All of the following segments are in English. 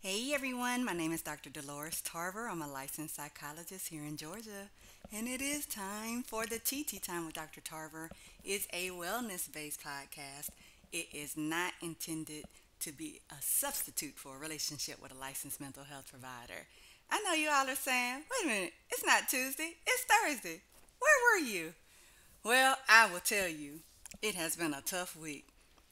Hey everyone, my name is Dr. Dolores Tarver. I'm a licensed psychologist here in Georgia, and it is time for the TT Time with Dr. Tarver. It's a wellness-based podcast. It is not intended to be a substitute for a relationship with a licensed mental health provider. I know you all are saying, wait a minute, it's not Tuesday, it's Thursday. Where were you? Well, I will tell you, it has been a tough week.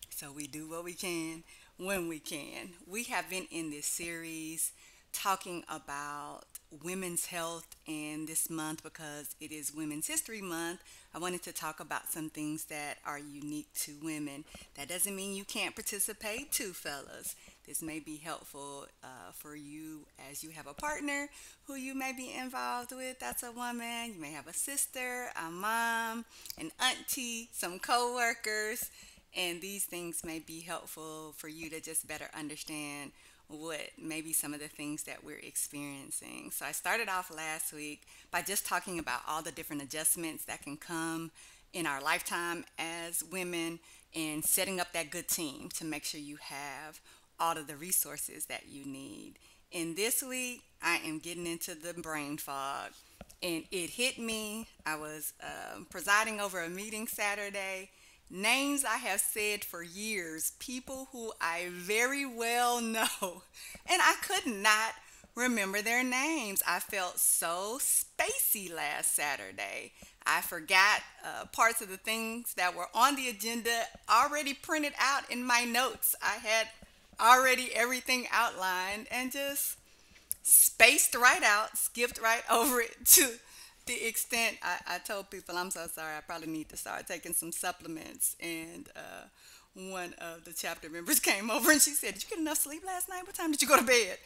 So we do what we can when we can. We have been in this series talking about women's health, and this month, because it is Women's History Month, I wanted to talk about some things that are unique to women. That doesn't mean you can't participate too, fellas. This may be helpful for you as you have a partner who you may be involved with. That's a woman. You may have a sister, a mom, an auntie, some coworkers, and these things may be helpful for you to just better understand what maybe some of the things that we're experiencing. So I started off last week by just talking about all the different adjustments that can come in our lifetime as women and setting up that good team to make sure you have all of the resources that you need. And this week, I am getting into the brain fog. And it hit me. I was presiding over a meeting Saturday. Names I have said for years, people who I very well know, and I could not remember their names. I felt so spacey last Saturday. I forgot parts of the things that were on the agenda already printed out in my notes. I had already everything outlined and just spaced right out, skipped right over it to the extent I told people, I'm so sorry, I probably need to start taking some supplements. And one of the chapter members came over and she said, "Did you get enough sleep last night? What time did you go to bed?"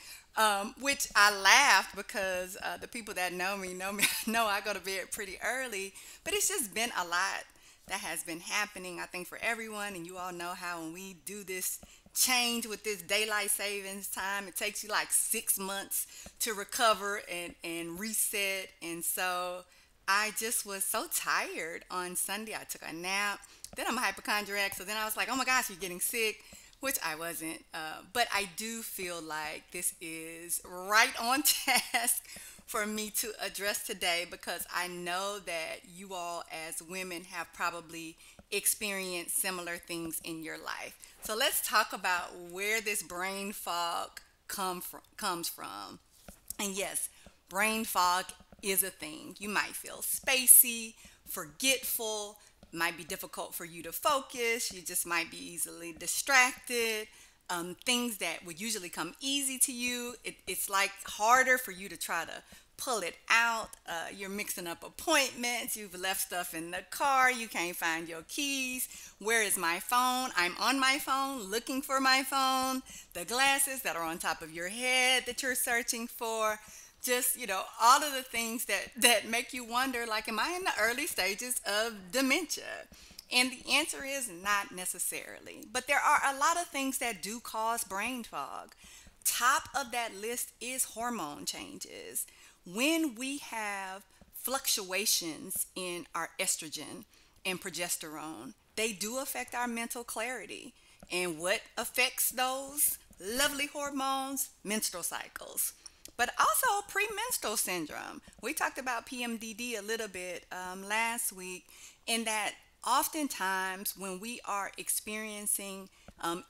Which I laughed because the people that know me know I go to bed pretty early. But it's just been a lot that has been happening, I think, for everyone. And you all know how when we do this change with this daylight savings time, it takes you like 6 months to recover and reset. And so I just was so tired on Sunday. I took a nap. Then I'm a hypochondriac. So then I was like, oh my gosh, you're getting sick, which I wasn't. But I do feel like this is right on task for me to address today because I know that you all, as women, have probably experienced similar things in your life. So let's talk about where this brain fog comes from. And yes, brain fog is a thing. You might feel spacey, forgetful, might be difficult for you to focus, you just might be easily distracted. Things that would usually come easy to you, it's like harder for you to try to pull it out. You're mixing up appointments, you've left stuff in the car, you can't find your keys. Where is my phone? I'm on my phone looking for my phone. The glasses that are on top of your head that you're searching for. Just, all of the things that make you wonder, like, am I in the early stages of dementia? And the answer is not necessarily. But there are a lot of things that do cause brain fog. Top of that list is hormone changes. When we have fluctuations in our estrogen and progesterone, they do affect our mental clarity. And what affects those lovely hormones? Menstrual cycles, but also premenstrual syndrome. We talked about PMDD a little bit last week, in that oftentimes when we are experiencing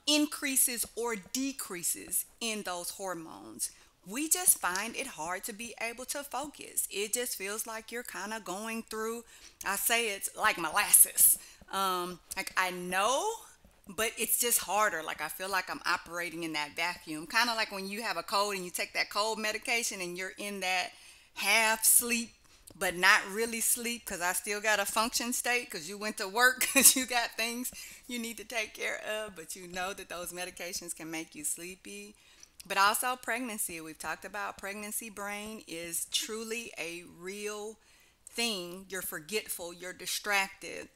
increases or decreases in those hormones, we just find it hard to be able to focus. It just feels like you're kind of going through, I say it's like molasses. Like I know, but it's just harder. Like I feel like I'm operating in that vacuum. Kind of like when you have a cold and you take that cold medication and you're in that half sleep but not really sleep because I still got a function state because you went to work because you got things you need to take care of, but you know that those medications can make you sleepy. But also pregnancy. We've talked about pregnancy brain is truly a real thing. You're forgetful, you're distracted.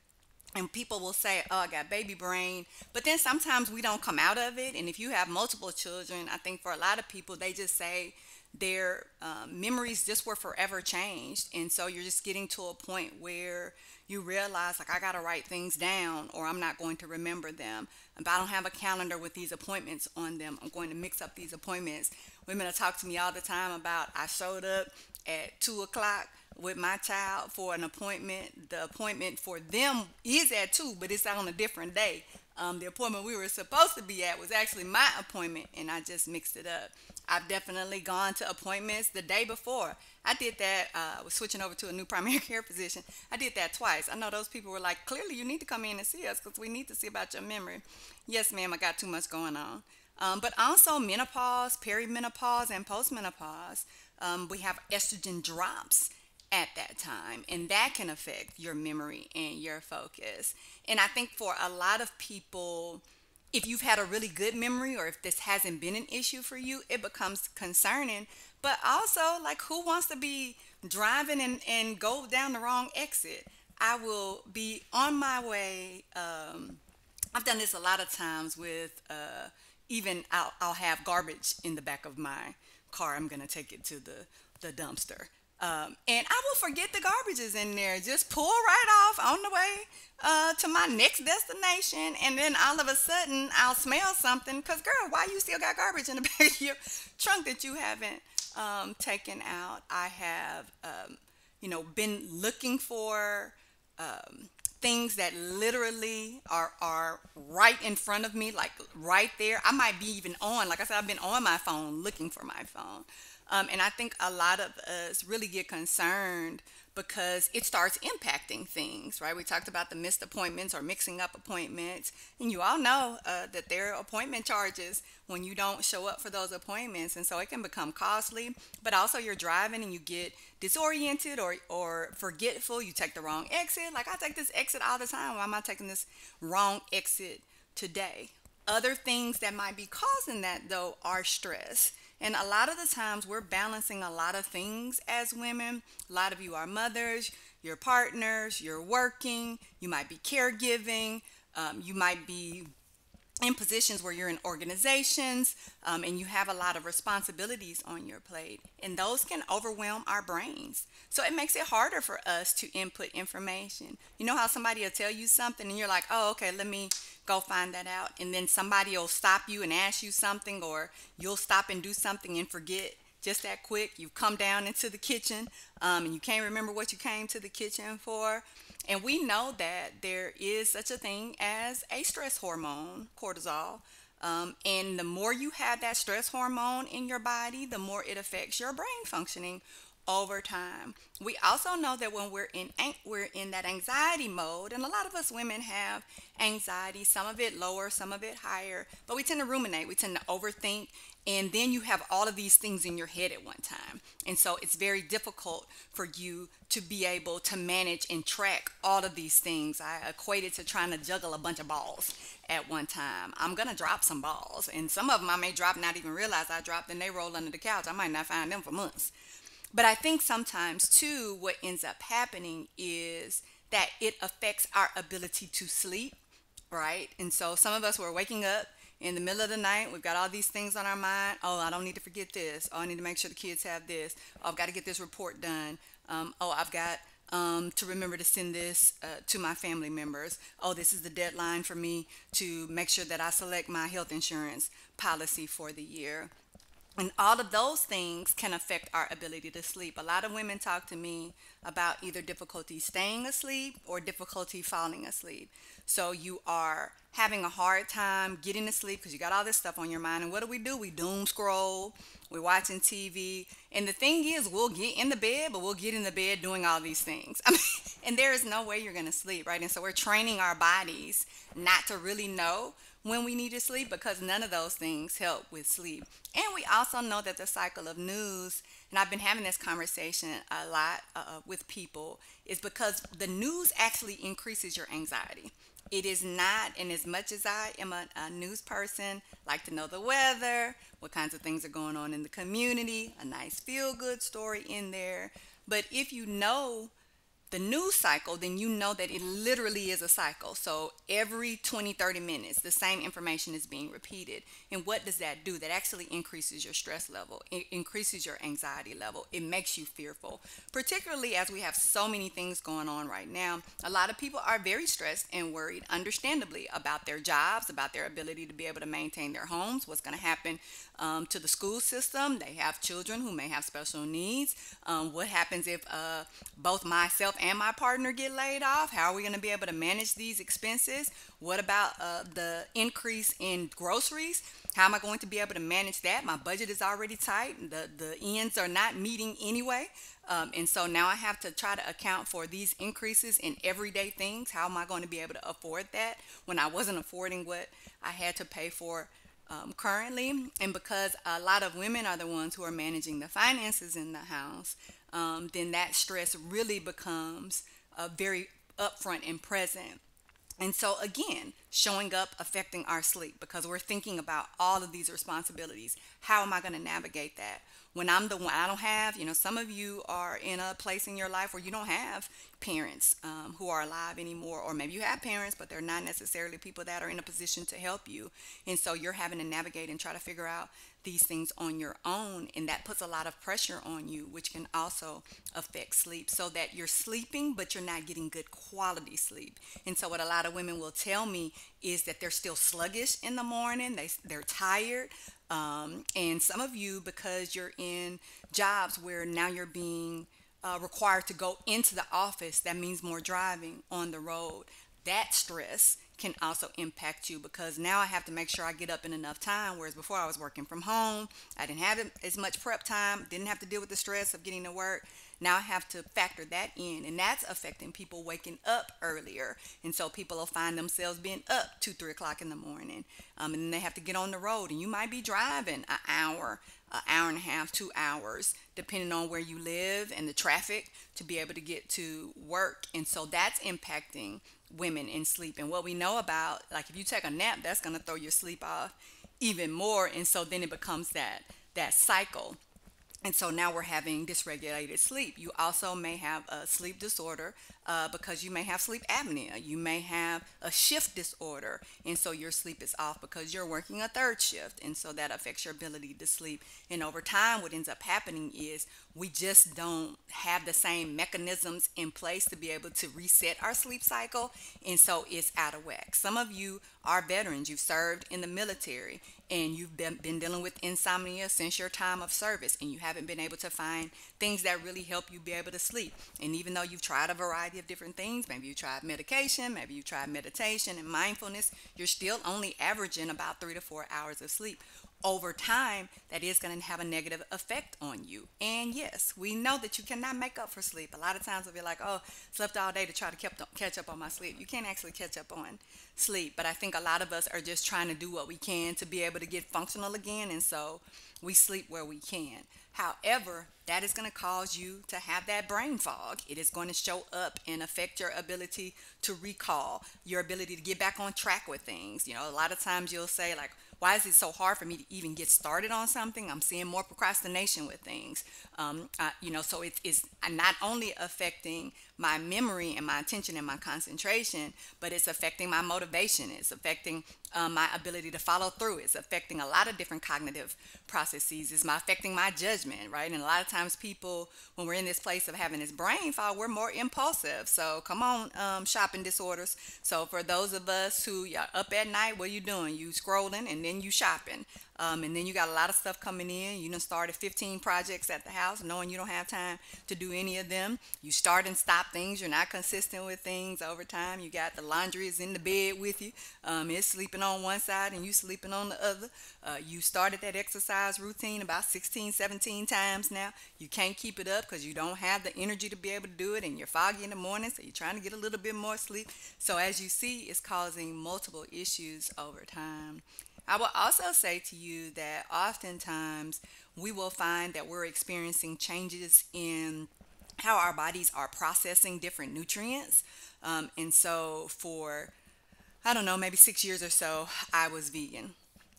And people will say, "Oh, I got baby brain." But then sometimes we don't come out of it. And if you have multiple children, I think for a lot of people, they just say their memories just were forever changed. And so you're just getting to a point where you realize, like, I got to write things down or I'm not going to remember them. If I don't have a calendar with these appointments on them, I'm going to mix up these appointments. Women will talk to me all the time about, I showed up at 2 o'clock with my child for an appointment. The appointment for them is at 2, but it's on a different day. The appointment we were supposed to be at was actually my appointment, and I just mixed it up. I've definitely gone to appointments the day before. I did that. I was switching over to a new primary care physician. I did that twice. I know those people were like, clearly you need to come in and see us because we need to see about your memory. Yes, ma'am, I got too much going on. But also menopause, perimenopause, and postmenopause. We have estrogen drops at that time, and that can affect your memory and your focus. And I think for a lot of people, if you've had a really good memory or if this hasn't been an issue for you, it becomes concerning. But also, like, who wants to be driving and go down the wrong exit? I will be on my way. I've done this a lot of times with even I'll have garbage in the back of my car. I'm going to take it to the dumpster. And I will forget the garbage is in there. Just pull right off on the way to my next destination. And then all of a sudden, I'll smell something. Because, girl, why you still got garbage in the back of your trunk that you haven't taken out? I have, been looking for things that literally are right in front of me, like right there. I might be even on, like I said, I've been on my phone looking for my phone. And I think a lot of us really get concerned because it starts impacting things, right? We talked about the missed appointments or mixing up appointments. And you all know that there are appointment charges when you don't show up for those appointments. And so it can become costly, but also you're driving and you get disoriented or forgetful. You take the wrong exit. Like, I take this exit all the time. Why am I taking this wrong exit today? Other things that might be causing that, though, are stress. And a lot of the times we're balancing a lot of things as women. A lot of you are mothers, you're partners, you're working, you might be caregiving, you might be in positions where you're in organizations, and you have a lot of responsibilities on your plate. And those can overwhelm our brains. So it makes it harder for us to input information. You know how somebody will tell you something and you're like, oh, okay, let me go find that out. And then somebody will stop you and ask you something, or you'll stop and do something and forget just that quick. You come down into the kitchen and you can't remember what you came to the kitchen for. And we know that there is such a thing as a stress hormone, cortisol. And the more you have that stress hormone in your body, the more it affects your brain functioning over time. We also know that when we're in that anxiety mode, and a lot of us women have anxiety, some of it lower, some of it higher, but we tend to ruminate, we tend to overthink, and then you have all of these things in your head at one time. And so it's very difficult for you to be able to manage and track all of these things. I equate it to trying to juggle a bunch of balls at one time. I'm going to drop some balls, and some of them I may drop and not even realize I dropped, and they roll under the couch. I might not find them for months. But I think sometimes, too, what ends up happening is that it affects our ability to sleep, right? And so some of us were waking up in the middle of the night. We've got all these things on our mind. Oh, I don't need to forget this. Oh, I need to make sure the kids have this. Oh, I've got to get this report done. I've got to remember to send this to my family members. Oh, this is the deadline for me to make sure that I select my health insurance policy for the year. And all of those things can affect our ability to sleep. A lot of women talk to me about either difficulty staying asleep or difficulty falling asleep. So you are having a hard time getting to sleep because you got all this stuff on your mind. And what do? We doom scroll. We're watching TV. And the thing is, we'll get in the bed, but we'll get in the bed doing all these things. And there is no way you're going to sleep, right? And so we're training our bodies not to really know when we need to sleep, because none of those things help with sleep. And we also know that the cycle of news, and I've been having this conversation a lot with people, is because the news actually increases your anxiety. It is not, and as much as I am a news person, like to know the weather, what kinds of things are going on in the community, a nice feel-good story in there. But if you know the news cycle, then you know that it literally is a cycle. So every 20, 30 minutes, the same information is being repeated. And what does that do? That actually increases your stress level, it increases your anxiety level, it makes you fearful, particularly as we have so many things going on right now. A lot of people are very stressed and worried, understandably, about their jobs, about their ability to be able to maintain their homes, what's going to happen to the school system. They have children who may have special needs. What happens if both myself and my partner get laid off? How are we going to be able to manage these expenses? What about the increase in groceries? How am I going to be able to manage that? My budget is already tight. The ends are not meeting anyway. And so now I have to try to account for these increases in everyday things. How am I going to be able to afford that when I wasn't affording what I had to pay for currently? And because a lot of women are the ones who are managing the finances in the house, then that stress really becomes very upfront and present. And so, again, showing up affecting our sleep because we're thinking about all of these responsibilities. How am I going to navigate that? When I'm the one, I don't have, some of you are in a place in your life where you don't have parents who are alive anymore, or maybe you have parents, but they're not necessarily people that are in a position to help you. And so you're having to navigate and try to figure out these things on your own, and that puts a lot of pressure on you, which can also affect sleep, so that you're sleeping but you're not getting good quality sleep. And so what a lot of women will tell me is that they're still sluggish in the morning, they're tired. And some of you, because you're in jobs where now you're being required to go into the office, that means more driving on the road. That stress can also impact you because now I have to make sure I get up in enough time. Whereas before I was working from home, I didn't have as much prep time, didn't have to deal with the stress of getting to work. Now I have to factor that in, and that's affecting people waking up earlier. And so people will find themselves being up 2, 3 o'clock in the morning, and then they have to get on the road, and you might be driving an hour and a half, 2 hours, depending on where you live and the traffic to be able to get to work. And so that's impacting women in sleep. And what we know about, like if you take a nap, that's going to throw your sleep off even more. And so then it becomes that cycle. And so now we're having dysregulated sleep. You also may have a sleep disorder because you may have sleep apnea. You may have a shift disorder. And so your sleep is off because you're working a third shift. And so that affects your ability to sleep. And over time, what ends up happening is we just don't have the same mechanisms in place to be able to reset our sleep cycle. And so it's out of whack. Some of you are veterans. You've served in the military and you've been dealing with insomnia since your time of service, and you haven't been able to find things that really help you be able to sleep. And even though you've tried a variety of different things, maybe you tried medication, maybe you tried meditation and mindfulness, you're still only averaging about 3 to 4 hours of sleep. Over time, that is going to have a negative effect on you. And yes, we know that you cannot make up for sleep. A lot of times we'll be like, oh, slept all day to try to catch up on my sleep. You can't actually catch up on sleep. But I think a lot of us are just trying to do what we can to be able to get functional again. And so we sleep where we can. However, that is going to cause you to have that brain fog. It is going to show up and affect your ability to recall, your ability to get back on track with things. A lot of times you'll say like, why is it so hard for me to even get started on something? I'm seeing more procrastination with things. So it's not only affecting my memory and my attention and my concentration, but it's affecting my motivation. It's affecting my ability to follow through. It's affecting a lot of different cognitive processes. It's affecting my judgment, right? And a lot of times people, when we're in this place of having this brain fog, we're more impulsive. So come on, shopping disorders. So for those of us who are up at night, what are you doing? You scrolling and then you shopping. And then you got a lot of stuff coming in. You done started 15 projects at the house knowing you don't have time to do any of them. You start and stop things. You're not consistent with things over time. You got the laundry is in the bed with you. It's sleeping on one side and you sleeping on the other. You started that exercise routine about 16, 17 times now. You can't keep it up because you don't have the energy to be able to do it, and you're foggy in the morning, so you're trying to get a little bit more sleep. So as you see, it's causing multiple issues over time. I will also say to you that oftentimes we will find that we're experiencing changes in how our bodies are processing different nutrients. And so for, I don't know, maybe 6 years or so, I was vegan.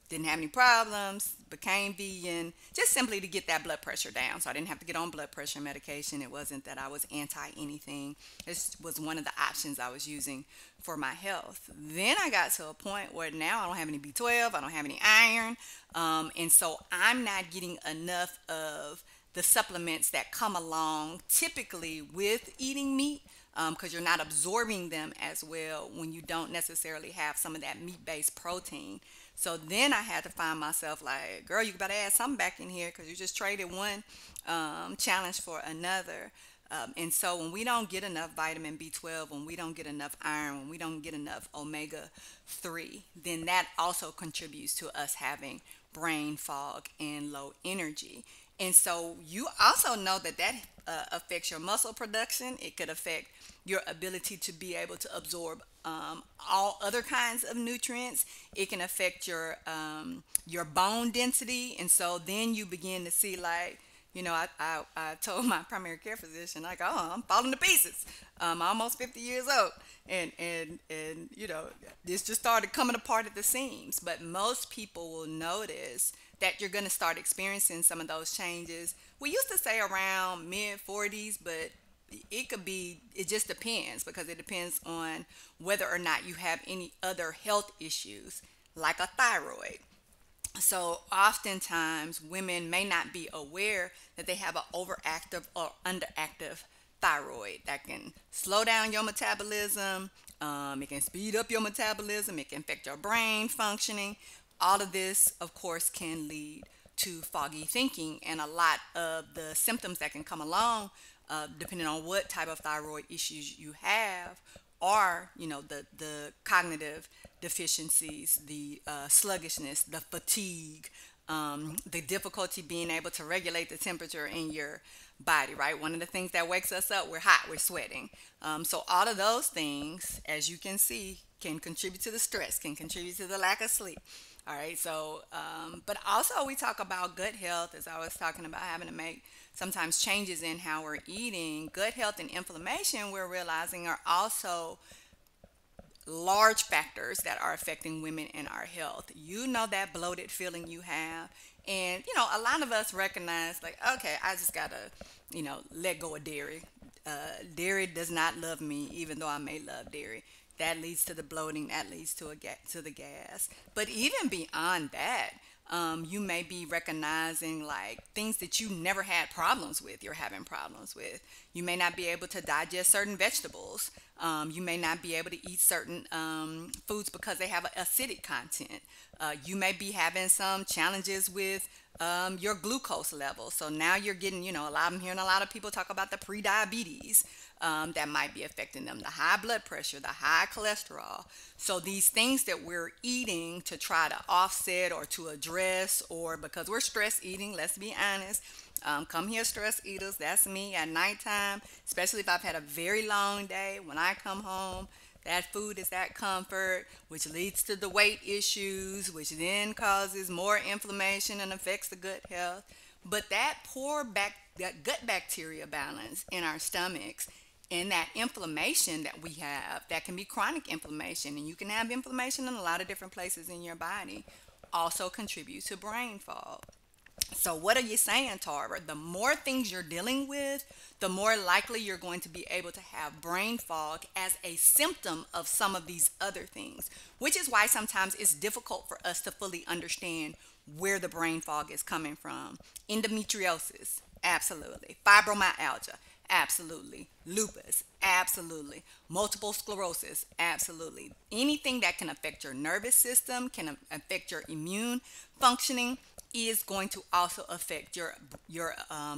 didn't have any problems, became vegan, just simply to get that blood pressure down. So I didn't have to get on blood pressure medication. It wasn't that I was anti anything. This was one of the options I was using for my health. Then I got to a point where now I don't have any B12, I don't have any iron, and so I'm not getting enough of the supplements that come along typically with eating meat, because you're not absorbing them as well when you don't necessarily have some of that meat-based protein. So then I had to find myself like, girl, you better add something back in here because you just traded one challenge for another. And so when we don't get enough vitamin B12, when we don't get enough iron, when we don't get enough omega 3, then that also contributes to us having brain fog and low energy. And so you also know that affects your muscle production. It could affect your ability to be able to absorb all other kinds of nutrients. It can affect your bone density, and so then you begin to see like, I told my primary care physician, like, oh, I'm falling to pieces. I'm almost 50 years old, and this just started coming apart at the seams. But most people will notice that you're going to start experiencing some of those changes. We used to say around mid 40s, but it just depends, because it depends on whether or not you have any other health issues like a thyroid. So oftentimes women may not be aware that they have an overactive or underactive thyroid that can slow down your metabolism. It can speed up your metabolism. It can affect your brain functioning. All of this, of course, can lead to foggy thinking, and a lot of the symptoms that can come along, depending on what type of thyroid issues you have, are, the cognitive deficiencies, the sluggishness, the fatigue, the difficulty being able to regulate the temperature in your body, right? One of the things that wakes us up, we're hot, we're sweating. So all of those things, as you can see, can contribute to the stress, can contribute to the lack of sleep. All right, so, but also we talk about gut health, as I was talking about having to make sometimes changes in how we're eating. Gut health and inflammation, we're realizing, are also large factors that are affecting women in our health. You know that bloated feeling you have. And, a lot of us recognize, like, okay, I just got to, let go of dairy. Dairy does not love me, even though I may love dairy. That leads to the bloating, that leads to to the gas. But even beyond that, you may be recognizing like things that you never had problems with, you're having problems with. You may not be able to digest certain vegetables. You may not be able to eat certain foods because they have an acidic content. You may be having some challenges with your glucose level. So now you're getting, I'm hearing a lot of people talk about the pre-diabetes that might be affecting them, the high blood pressure, the high cholesterol. So these things that we're eating to try to offset or to address, or because we're stress eating, let's be honest. Come here, stress eaters. That's me at nighttime, especially if I've had a very long day. When I come home, that food is that comfort, which leads to the weight issues, which then causes more inflammation and affects the gut health. But that gut bacteria balance in our stomachs, and that inflammation that we have, that can be chronic inflammation, and you can have inflammation in a lot of different places in your body, also contribute to brain fog. So what are you saying, Tarver? The more things you're dealing with, the more likely you're going to be able to have brain fog as a symptom of some of these other things, which is why sometimes it's difficult for us to fully understand where the brain fog is coming from. Endometriosis, absolutely. Fibromyalgia, absolutely. Lupus, absolutely. Multiple sclerosis, absolutely. Anything that can affect your nervous system, can affect your immune functioning, is going to also affect your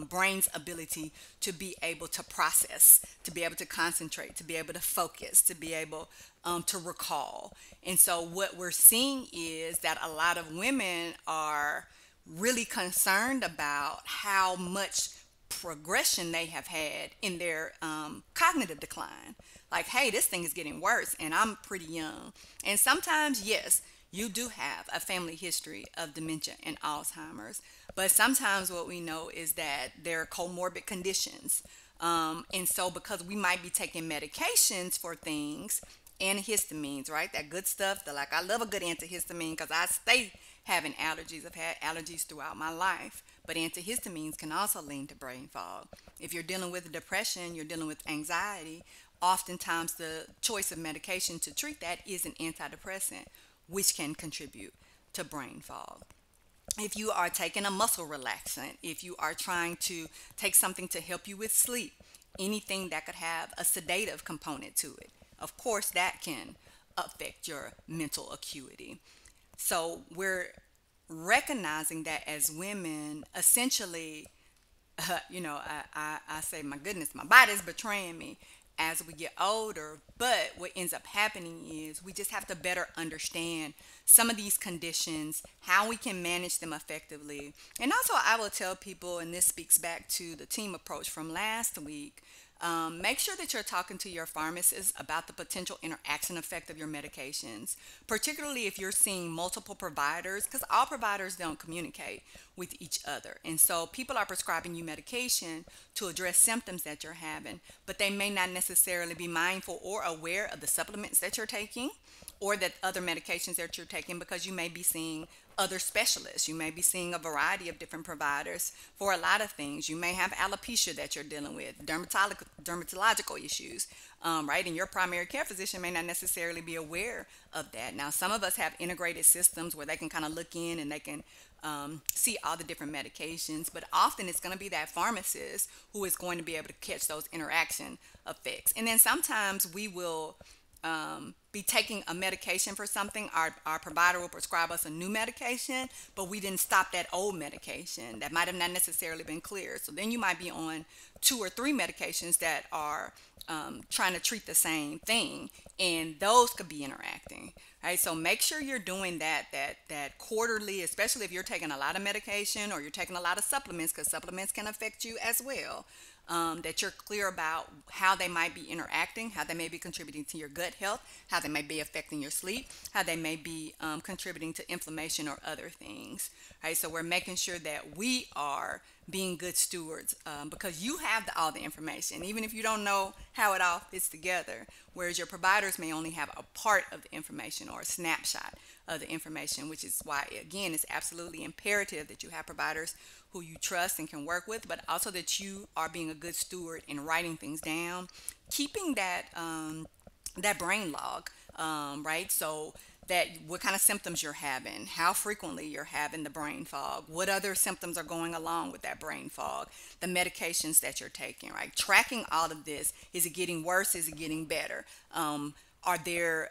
brain's ability to be able to process, to be able to concentrate, to be able to focus, to be able to recall. And so what we're seeing is that a lot of women are really concerned about how much progression they have had in their cognitive decline. Like, hey, this thing is getting worse and I'm pretty young. And sometimes, yes, you do have a family history of dementia and Alzheimer's, but sometimes what we know is that there are comorbid conditions. And so because we might be taking medications for things, antihistamines, right? That good stuff. Like, I love a good antihistamine because I stay having allergies. I've had allergies throughout my life, but antihistamines can also lead to brain fog. If you're dealing with depression, you're dealing with anxiety, oftentimes the choice of medication to treat that is an antidepressant, which can contribute to brain fog. If you are taking a muscle relaxant, if you are trying to take something to help you with sleep, anything that could have a sedative component to it, of course, that can affect your mental acuity. So we're recognizing that as women, essentially, I say, my goodness, my body's betraying me as we get older. But what ends up happening is we just have to better understand some of these conditions, how we can manage them effectively. And also, I will tell people, and this speaks back to the team approach from last week. Make sure that you're talking to your pharmacist about the potential interaction effect of your medications, particularly if you're seeing multiple providers, because all providers don't communicate with each other. And so people are prescribing you medication to address symptoms that you're having, but they may not necessarily be mindful or aware of the supplements that you're taking or that other medications that you're taking, because you may be seeing other specialists. You may be seeing a variety of different providers for a lot of things. You may have alopecia that you're dealing with, dermatological issues, right? And your primary care physician may not necessarily be aware of that. Now, some of us have integrated systems where they can kind of look in and they can see all the different medications, but often it's going to be that pharmacist who is going to be able to catch those interaction effects. And then sometimes we will be taking a medication for something. Our provider will prescribe us a new medication, but we didn't stop that old medication that might have not necessarily been clear. So then you might be on 2 or 3 medications that are trying to treat the same thing, and those could be interacting. Right, so make sure you're doing that quarterly, especially if you're taking a lot of medication or you're taking a lot of supplements, because supplements can affect you as well. That you're clear about how they might be interacting, how they may be contributing to your gut health, how they may be affecting your sleep, how they may be contributing to inflammation or other things. Right, so we're making sure that we are being good stewards, because you have all the information, even if you don't know how it all fits together. Whereas your providers may only have a part of the information or a snapshot of the information, which is why, again, it's absolutely imperative that you have providers who you trust and can work with, but also that you are being a good steward in writing things down, keeping that brain log, right? So that what kind of symptoms you're having, how frequently you're having the brain fog, what other symptoms are going along with that brain fog, the medications that you're taking, right? Tracking all of this. Is it getting worse? Is it getting better? Are there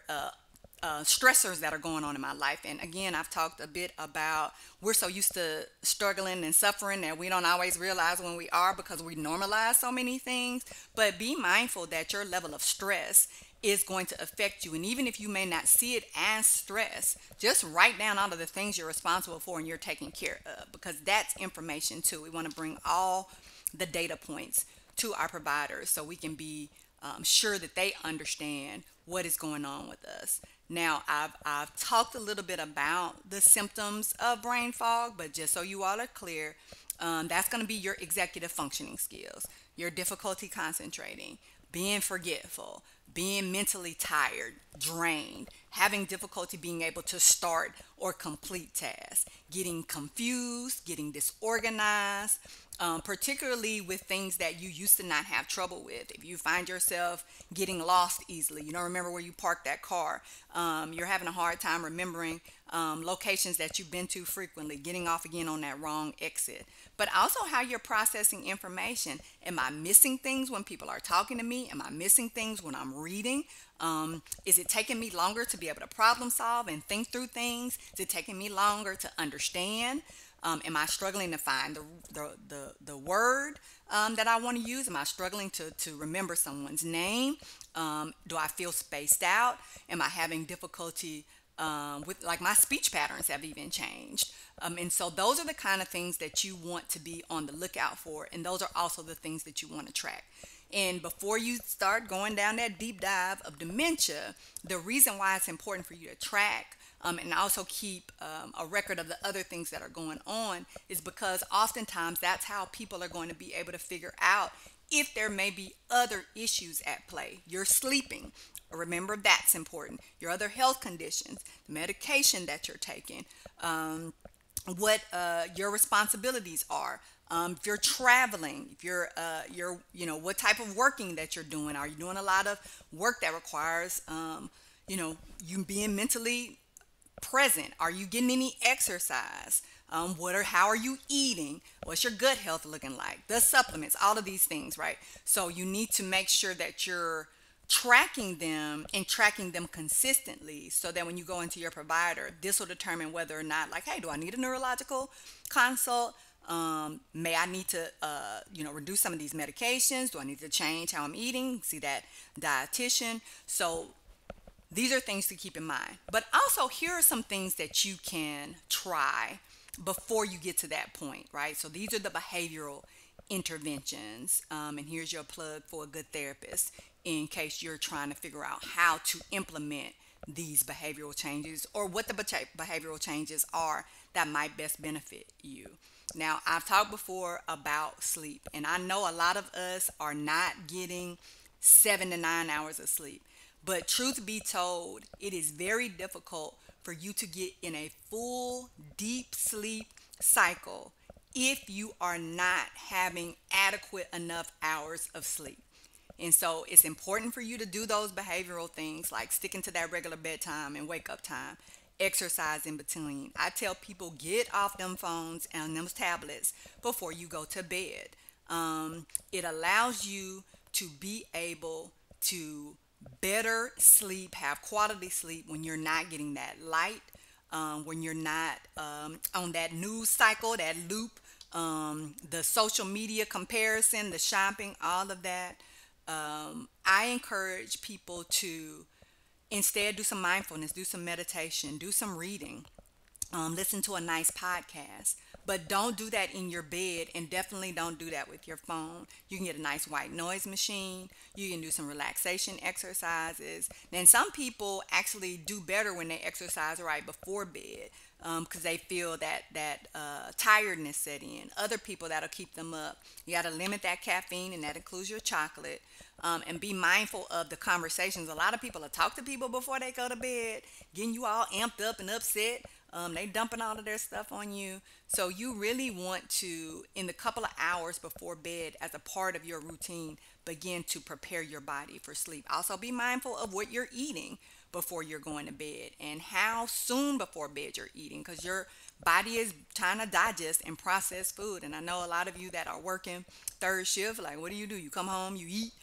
stressors that are going on in my life? And again, I've talked a bit about we're so used to struggling and suffering that we don't always realize when we are, because we normalize so many things. But be mindful that your level of stress is going to affect you. And even if you may not see it as stress, just write down all of the things you're responsible for and you're taking care of, because that's information too. We want to bring all the data points to our providers so we can be sure that they understand what is going on with us. Now, I've talked a little bit about the symptoms of brain fog, but just so you all are clear, that's going to be your executive functioning skills, your difficulty concentrating, being forgetful, being mentally tired, drained, having difficulty being able to start or complete tasks, getting confused, getting disorganized, particularly with things that you used to not have trouble with. If you find yourself getting lost easily, you don't remember where you parked that car, you're having a hard time remembering locations that you've been to frequently, getting off again on that wrong exit. But also how you're processing information. Am I missing things when people are talking to me? Am I missing things when I'm reading? Is it taking me longer to be able to problem solve and think through things? Is it taking me longer to understand? Am I struggling to find the word that I want to use? Am I struggling to remember someone's name? Do I feel spaced out? Am I having difficulty with, like, my speech patterns have even changed? And so those are the kind of things that you want to be on the lookout for. And those are also the things that you want to track. And before you start going down that deep dive of dementia, the reason why it's important for you to track and also keep a record of the other things that are going on is because oftentimes that's how people are going to be able to figure out if there may be other issues at play. You're sleeping. Remember, that's important. Your other health conditions, the medication that you're taking, what your responsibilities are. If you're traveling, if what type of working that you're doing. Are you doing a lot of work that requires, you being mentally present? Are you getting any exercise? How are you eating? What's your gut health looking like? The supplements, all of these things, right? So you need to make sure that you're tracking them and tracking them consistently, so that when you go into your provider, this will determine whether or not, like, hey, do I need a neurological consult? May I need to, reduce some of these medications? Do I need to change how I'm eating? See that dietitian. So these are things to keep in mind. But also, here are some things that you can try before you get to that point, right? So these are the behavioral interventions. And here's your plug for a good therapist in case you're trying to figure out how to implement these behavioral changes, or what the behavioral changes are that might best benefit you. Now, I've talked before about sleep, and I know a lot of us are not getting 7 to 9 hours of sleep. But truth be told, it is very difficult for you to get in a full deep sleep cycle if you are not having adequate enough hours of sleep. And so it's important for you to do those behavioral things, like sticking to that regular bedtime and wake up time, exercise in between. I tell people, get off them phones and them tablets before you go to bed. It allows you to be able to better sleep, have quality sleep when you're not getting that light, when you're not on that news cycle, that loop, the social media comparison, the shopping, all of that. I encourage people to instead do some mindfulness, do some meditation, do some reading, listen to a nice podcast. But don't do that in your bed, and definitely don't do that with your phone. You can get a nice white noise machine. You can do some relaxation exercises. And some people actually do better when they exercise right before bed, because they feel that tiredness set in. Other people, that'll keep them up. You got to limit that caffeine, and that includes your chocolate. And be mindful of the conversations. A lot of people will talk to people before they go to bed, getting you all amped up and upset. They dumping all of their stuff on you. So you really want to, in the couple of hours before bed, as a part of your routine, begin to prepare your body for sleep. Also, be mindful of what you're eating before you're going to bed, and how soon before bed you're eating, because your body is trying to digest and process food. And I know a lot of you that are working third shift, like, what do? You come home, you eat,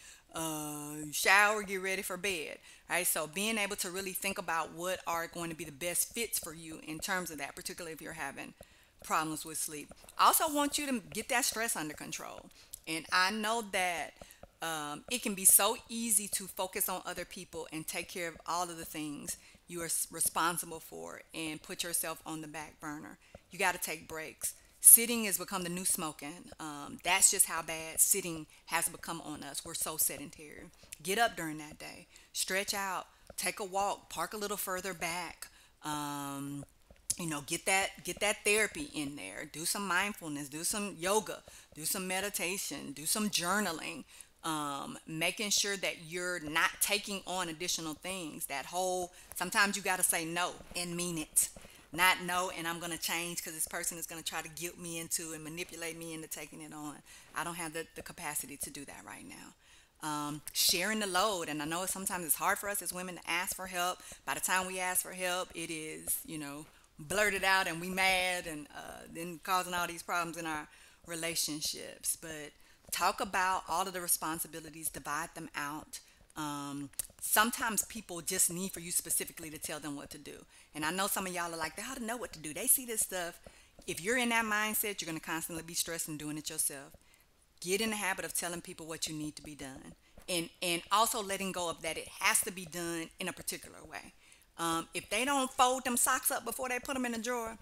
shower, get ready for bed. Right? So being able to really think about what are going to be the best fits for you in terms of that, particularly if you're having problems with sleep. I also want you to get that stress under control. And I know that it can be so easy to focus on other people and take care of all of the things you are responsible for, and put yourself on the back burner. You got to take breaks. Sitting has become the new smoking. That's just how bad sitting has become on us. We're so sedentary. Get up during that day. Stretch out. Take a walk. Park a little further back. Get that therapy in there. Do some mindfulness. Do some yoga. Do some meditation. Do some journaling. Making sure that you're not taking on additional things. Sometimes you got to say no and mean it. Not no, and I'm going to change because this person is going to try to guilt me into and manipulate me into taking it on. I don't have the capacity to do that right now. Sharing the load, and I know sometimes it's hard for us as women to ask for help. By the time we ask for help, it is, blurted out, and we mad, and then causing all these problems in our relationships. But talk about all of the responsibilities, divide them out. Sometimes people just need for you specifically to tell them what to do. And I know some of y'all are like, they ought to know what to do. They see this stuff. If you're in that mindset, you're going to constantly be stressed and doing it yourself. Get in the habit of telling people what you need to be done. And also letting go of that it has to be done in a particular way. If they don't fold them socks up before they put them in the drawer,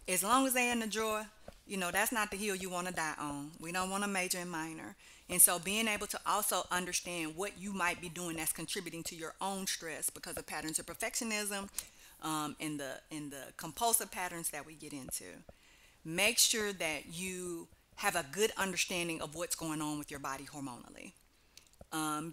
as long as they're in the drawer, that's not the hill you want to die on. We don't want a major and minor. And so being able to also understand what you might be doing that's contributing to your own stress because of patterns of perfectionism, in the compulsive patterns that we get into. Make sure that you have a good understanding of what's going on with your body hormonally.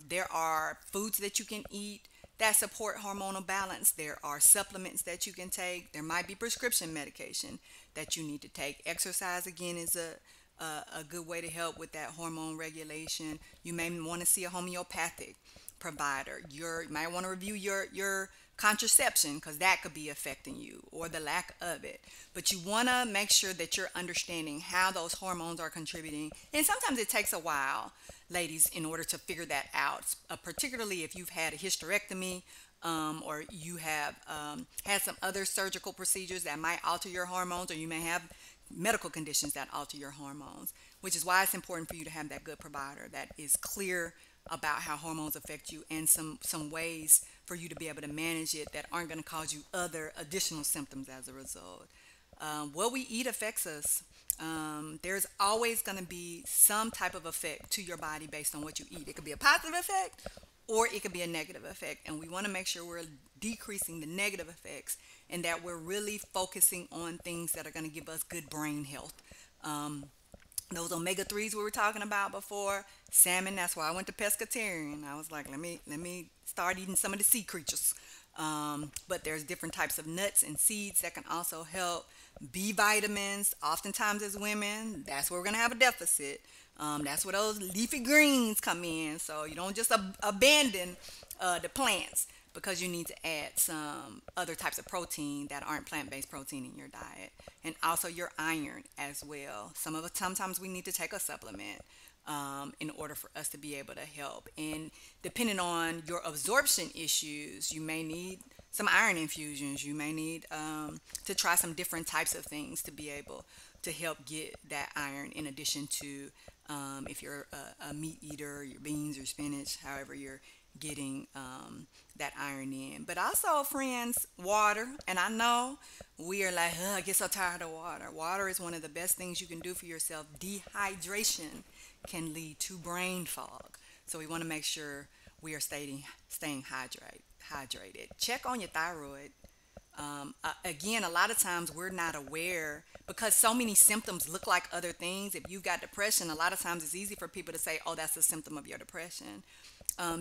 There are foods that you can eat that support hormonal balance. There are supplements that you can take. There might be prescription medication that you need to take. Exercise, again, is a good way to help with that hormone regulation. You may want to see a homeopathic provider. You might want to review your contraception, because that could be affecting you, or the lack of it. But you want to make sure that you're understanding how those hormones are contributing. And sometimes it takes a while, ladies, in order to figure that out, particularly if you've had a hysterectomy, or you have had some other surgical procedures that might alter your hormones, or you may have medical conditions that alter your hormones, which is why it's important for you to have that good provider that is clear about how hormones affect you, and some ways for you to be able to manage it that aren't going to cause you other additional symptoms as a result. What we eat affects us. There's always going to be some type of effect to your body based on what you eat. It could be a positive effect, or it could be a negative effect, and we want to make sure we're decreasing the negative effects, and that we're really focusing on things that are going to give us good brain health. Um, those omega 3s we were talking about before, salmon. That's why I went to pescatarian. I was like, let me start eating some of the sea creatures. But there's different types of nuts and seeds that can also help. B vitamins, oftentimes as women, that's where we're gonna have a deficit. That's where those leafy greens come in. So you don't just abandon the plants, because you need to add some other types of protein that aren't plant-based protein in your diet, and also your iron as well. Sometimes we need to take a supplement in order for us to be able to help. And depending on your absorption issues, you may need some iron infusions. You may need to try some different types of things to be able to help get that iron, in addition to if you're a meat eater, your beans or spinach, however you're getting that iron in. But also, friends, water. And I know we are like, I get so tired of water. Water is one of the best things you can do for yourself. Dehydration can lead to brain fog. So we want to make sure we are staying hydrated. Check on your thyroid. Again, a lot of times we're not aware, because so many symptoms look like other things. If you've got depression, a lot of times it's easy for people to say, oh, that's a symptom of your depression.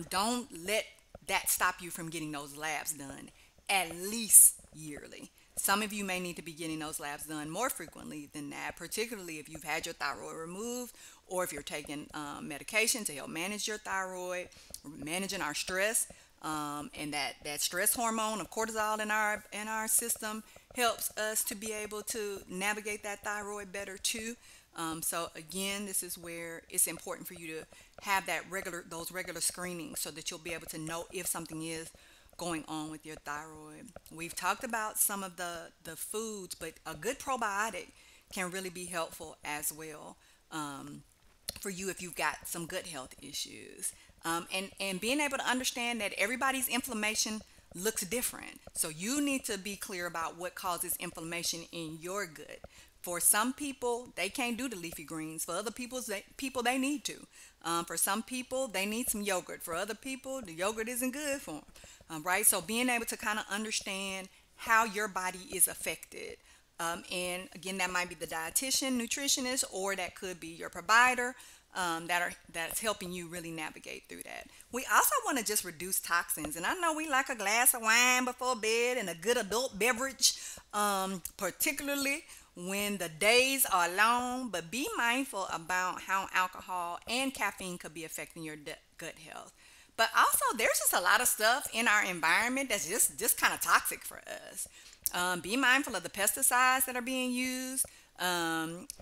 Don't let that stop you from getting those labs done at least yearly. Some of you may need to be getting those labs done more frequently than that, particularly if you've had your thyroid removed, or if you're taking medication to help manage your thyroid, managing our stress. And that stress hormone of cortisol in our system helps us to be able to navigate that thyroid better too. So again, this is where it's important for you to have those regular screenings, so that you'll be able to know if something is going on with your thyroid. We've talked about some of the foods, but a good probiotic can really be helpful as well, for you if you've got some gut health issues. And being able to understand that everybody's inflammation looks different. So you need to be clear about what causes inflammation in your gut. For some people, they can't do the leafy greens. For other people, they need to. For some people, they need some yogurt. For other people, the yogurt isn't good for them. Right? So being able to kind of understand how your body is affected. And again, that might be the dietitian, nutritionist, or that could be your provider, that's helping you really navigate through that. We also want to just reduce toxins, and I know we like a glass of wine before bed and a good adult beverage, particularly when the days are long. But be mindful about how alcohol and caffeine could be affecting your gut health. But also, there's just a lot of stuff in our environment that's just kind of toxic for us. Be mindful of the pesticides that are being used.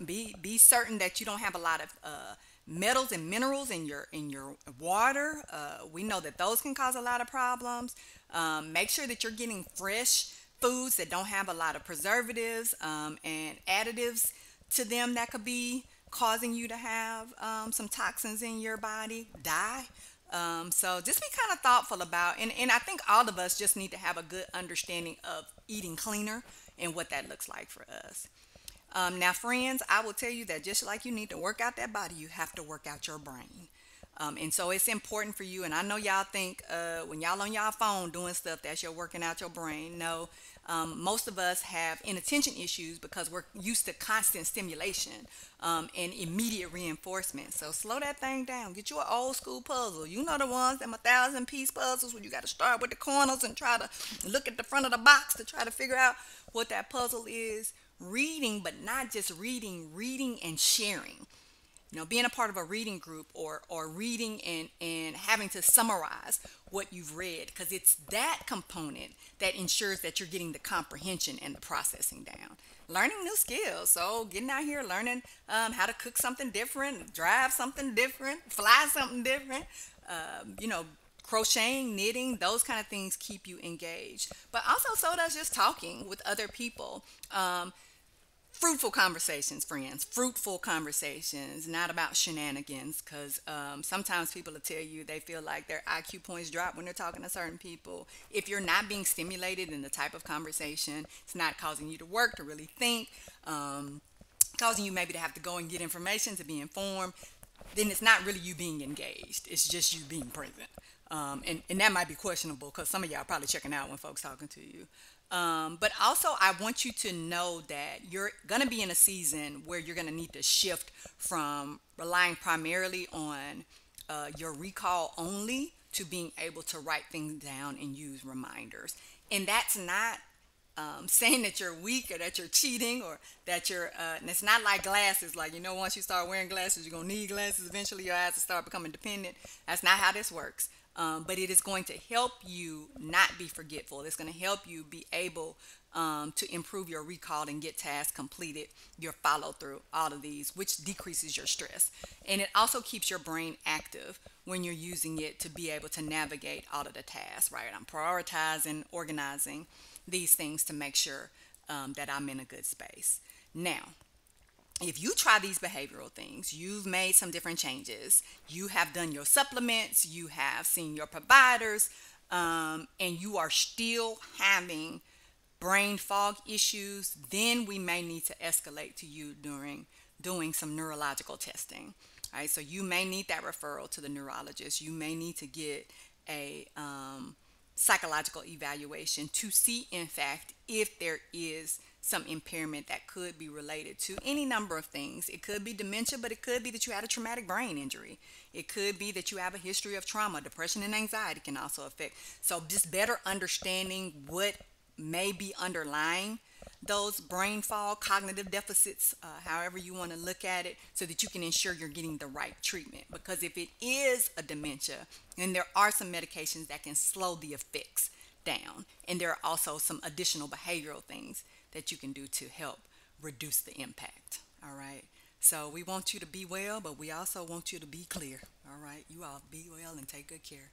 Be certain that you don't have a lot of metals and minerals in your water. We know that those can cause a lot of problems. Make sure that you're getting fresh foods that don't have a lot of preservatives and additives to them that could be causing you to have some toxins in your body die. So just be kind of thoughtful about, and I think all of us just need to have a good understanding of eating cleaner and what that looks like for us. Now, friends, I will tell you that just like you need to work out that body, you have to work out your brain. And so it's important for you. And I know y'all think when y'all on y'all phone doing stuff that's you're working out your brain. No, most of us have inattention issues because we're used to constant stimulation and immediate reinforcement. So slow that thing down. Get you an old school puzzle. You know the ones, them 1,000 piece puzzles where you got to start with the corners and try to look at the front of the box to try to figure out what that puzzle is. Reading, but not just reading, reading and sharing. Being a part of a reading group or reading and having to summarize what you've read, because it's that component that ensures that you're getting the comprehension and the processing down. Learning new skills, so getting out here learning how to cook something different, drive something different, fly something different, you know, crocheting, knitting, those kind of things keep you engaged. But also, so does just talking with other people. Fruitful conversations, friends. Fruitful conversations, not about shenanigans, because sometimes people will tell you they feel like their IQ points drop when they're talking to certain people. If you're not being stimulated in the type of conversation, it's not causing you to work, to really think, causing you maybe to have to go and get information to be informed, then it's not really you being engaged. It's just you being present. And that might be questionable because some of y'all probably checking out when folks talking to you. But also, I want you to know that you're going to be in a season where you're going to need to shift from relying primarily on your recall only to being able to write things down and use reminders. And that's not saying that you're weak or that you're cheating or that and it's not like glasses. Like, once you start wearing glasses, you're going to need glasses. Eventually, your eyes will start becoming dependent. That's not how this works. But it is going to help you not be forgetful. It's going to help you be able to improve your recall and get tasks completed, your follow through, all of these, which decreases your stress. And it also keeps your brain active when you're using it to be able to navigate all of the tasks, right? I'm prioritizing, organizing these things to make sure that I'm in a good space. Now, if you try these behavioral things, you've made some different changes, you have done your supplements, you have seen your providers, and you are still having brain fog issues, then we may need to escalate to you during doing some neurological testing. All right, so you may need that referral to the neurologist. You may need to get a psychological evaluation to see, in fact, if there is some impairment that could be related to any number of things. It could be dementia, but it could be that you had a traumatic brain injury. It could be that you have a history of trauma. Depression and anxiety can also affect. So just better understanding what may be underlying those brain fog, cognitive deficits, however you want to look at it, so that you can ensure you're getting the right treatment. Because if it is a dementia, then there are some medications that can slow the effects down. And there are also some additional behavioral things that you can do to help reduce the impact. All right. So we want you to be well, but we also want you to be clear. All right. You all be well and take good care.